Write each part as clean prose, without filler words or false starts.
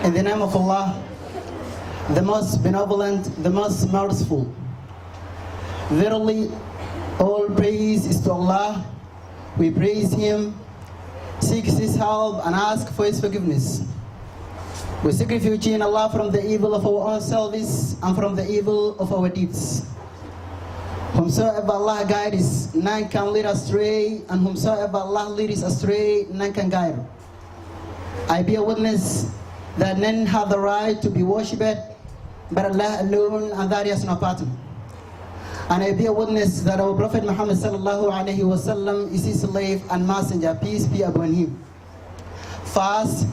In the name of Allah, the most benevolent, the most merciful. Verily, all praise is to Allah. We praise Him, seek His help, and ask for His forgiveness. We seek refuge in Allah from the evil of our own selves and from the evil of our deeds. Whomsoever Allah guides, none can lead astray, and whomsoever Allah leads astray, none can guide. I bear witness that none have the right to be worshipped but Allah alone, and that He has no partner. And I bear witness that our Prophet Muhammad sallallahu alaihi wasallam is His slave and messenger, peace be upon him. First,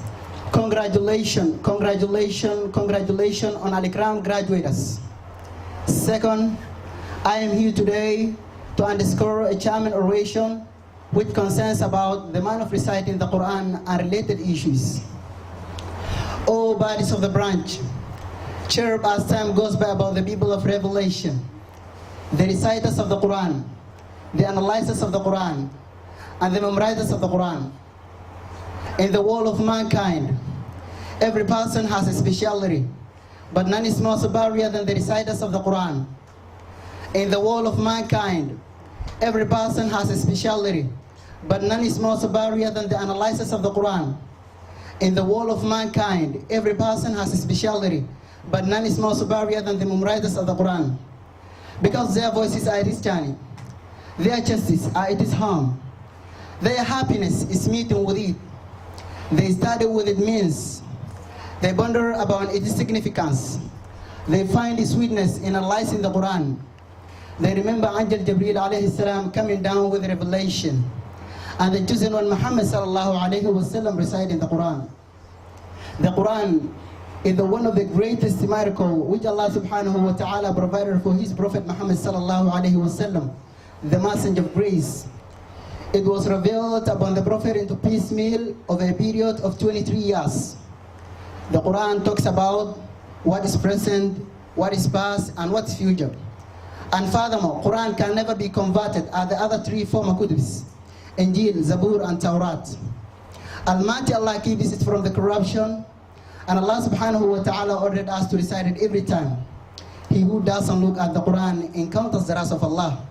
congratulations on Al-Ikram graduates. Second, I am here today to underscore a charming oration which concerns about the man of reciting the Quran and related issues. All bodies of the branch, cheer up as time goes by about the people of revelation, the reciters of the Quran, the analyzers of the Quran, and the memorizers of the Quran. In the world of mankind, every person has a speciality, but none is more superior than the reciters of the Quran. In the world of mankind, every person has a speciality, but none is more superior than the analyzers of the Quran. In the world of mankind, every person has a speciality, but none is more superior than the memorizers of the Quran. Because their voices are its journey, their justice are its harm, their happiness is meeting with it. They study what it means, they ponder about its significance, they find its sweetness in analyzing the Quran. They remember Angel Jibreel alayhi salam coming down with revelation, and the chosen one Muhammad sallallahu alayhi wasallam reciting the Quran. The Quran is one of the greatest miracles which Allah subhanahu wa ta'ala provided for His Prophet Muhammad sallallahu alayhi wasallam, the messenger of grace. It was revealed upon the Prophet into piecemeal over a period of 23 years. The Quran talks about what is present, what is past, and what is future. And furthermore, Quran can never be converted as the other three former kutubs, Injil, Zabur, and Tawrat. Almighty Allah keeps it from the corruption, and Allah subhanahu wa ta'ala ordered us to recite it every time. He who doesn't look at the Quran encounters the wrath of Allah.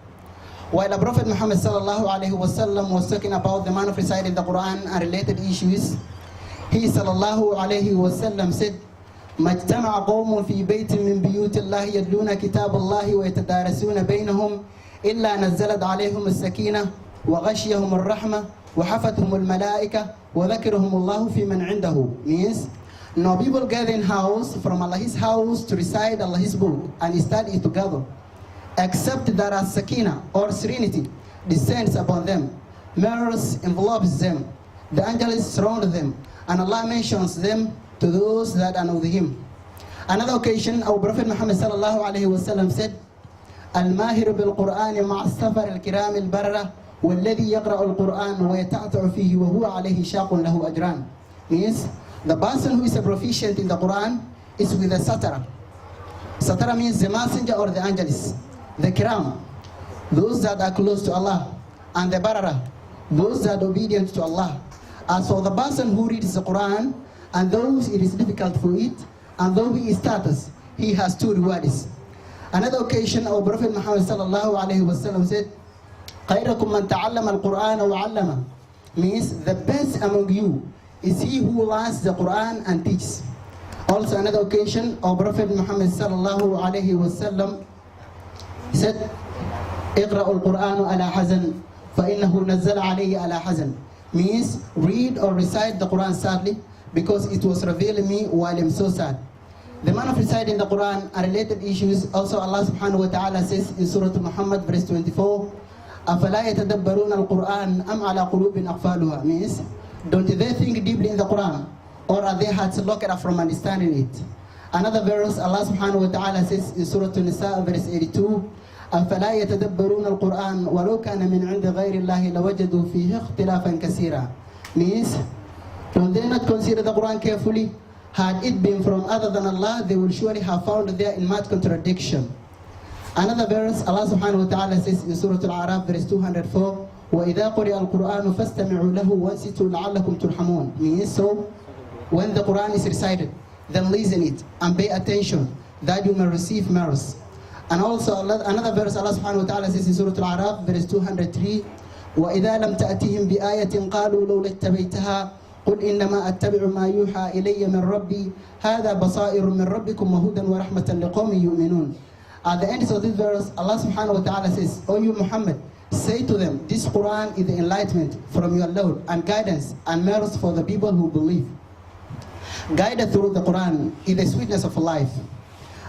While the Prophet Muhammad sallallahu alayhi wasallam was talking about the man of reciting the Quran and related issues, he sallallahu alayhi wasallam said, ما اجتمع قوم في بيت من بيوت الله يتلون كتاب الله ويتدارسون بينهم إلا نزلت عليهم السكينة وغشيهم الرحمة وحفتهم الملائكة وذكرهم الله في من عنده. Means, no people gather in house from Allah's house to recite Allah's book and study it together, except that a sakina or serenity descends upon them, mirrors envelopes them, the angels surround them, and Allah mentions them to those that are with Him. Another occasion, our Prophet Muhammad sallallahu alayhi wasallam said, "Al-Mahir bil-Quran ma'a as-safar al-kiram al-barra والذي يقرأ القرآن ويتعتع فيه وهو عليه شاق له أجران." Means, the person who is a proficient in the Quran is with the satara. Satara means the messenger or the angels. The kiram, those that are close to Allah, and the barara, those that are obedient to Allah. As for the person who reads the Quran, and those it is difficult for it, and though he is status, he has two rewards. Another occasion, our Prophet Muhammad sallallahu alayhi wasallam said, خيركم من تعلم القرآن وعلمه. Means, the best among you is he who learns the Quran and teaches. Also another occasion, our Prophet Muhammad sallallahu alayhi wasallam said, اقرأوا القرآن على حزن فإنه نزل عليه على حزن. Means, read or recite the Quran sadly, because it was revealed to me while I'm so sad. The man of reciting the Quran and related issues, also Allah subhanahu wa ta'ala says in Surah Muhammad verse 24, أَفَلَا يَتَدَبَّرُونَ الْقُرْآنَ أَمْ عَلَى قُلُوبٍ أَقْفَالُهَا. Means, don't they think deeply in the Quran, or are their hearts locked up from understanding it? Another verse, Allah subhanahu wa ta'ala says in Surah An-Nisa verse 82, أَفَلَا يَتَدَبَّرُونَ الْقُرْآنَ وَلَوْ كَانَ مِنْ عِنْدِ غَيْرِ اللَّهِ لَوَجَدُوا فِيهِ اخْتِلَافًا كَثِيرًا. Means, don't they not consider the Quran carefully? Had it been from other than Allah, they would surely have found there in much contradiction. Another verse, Allah subhanahu wa ta'ala says in Surah Al-A'raf verse 204, وَإِذَا قُرِئَ الْقُرْآنُ فَاسْتَمِعُوا لَهُ وَأَنصِتُوا لَعَلَّكُمْ تُرْحَمُونَ. Means, so when the Quran is recited, then listen it and pay attention that you may receive mercy. And also another verse Allah subhanahu wa ta'ala says in Surah Al-A'raf, verse 203, وَإِذَا لَمْ تَأْتِهِمْ بِآيَةٍ قَالُوا لَوْ لَاتَّبَيْتَهَا قُلْ إِنَّمَا أَتَّبِعُ مَا يُوحَى إِلَيَّ مِنْ رَبِّي هَذَا بَصَائِرٌ مِنْ رَبِّكُمْ وَهُدًى وَرَحْمَةً لِقَوْمٍ يُؤْمِنُونَ. At the end of this verse, Allah subhanahu wa ta'ala says, O you Muhammad, say to them, this Quran is the enlightenment from your Lord and guidance and mercy for the people who believe. Guided through the Quran is the sweetness of life,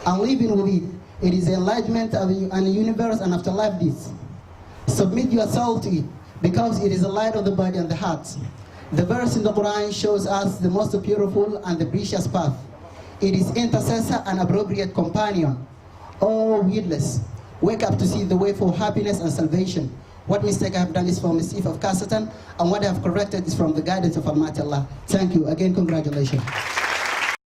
and living with it is the enlightenment of the universe and afterlife deeds. Submit yourself to it, because it is the light of the body and the heart. The verse in the Quran shows us the most beautiful and the precious path. It is intercessor and appropriate companion. Oh, heedless, wake up to see the way for happiness and salvation. What mistake I have done is from mischief of Satan, and what I have corrected is from the guidance of Almighty Allah. Thank you. Again, congratulations.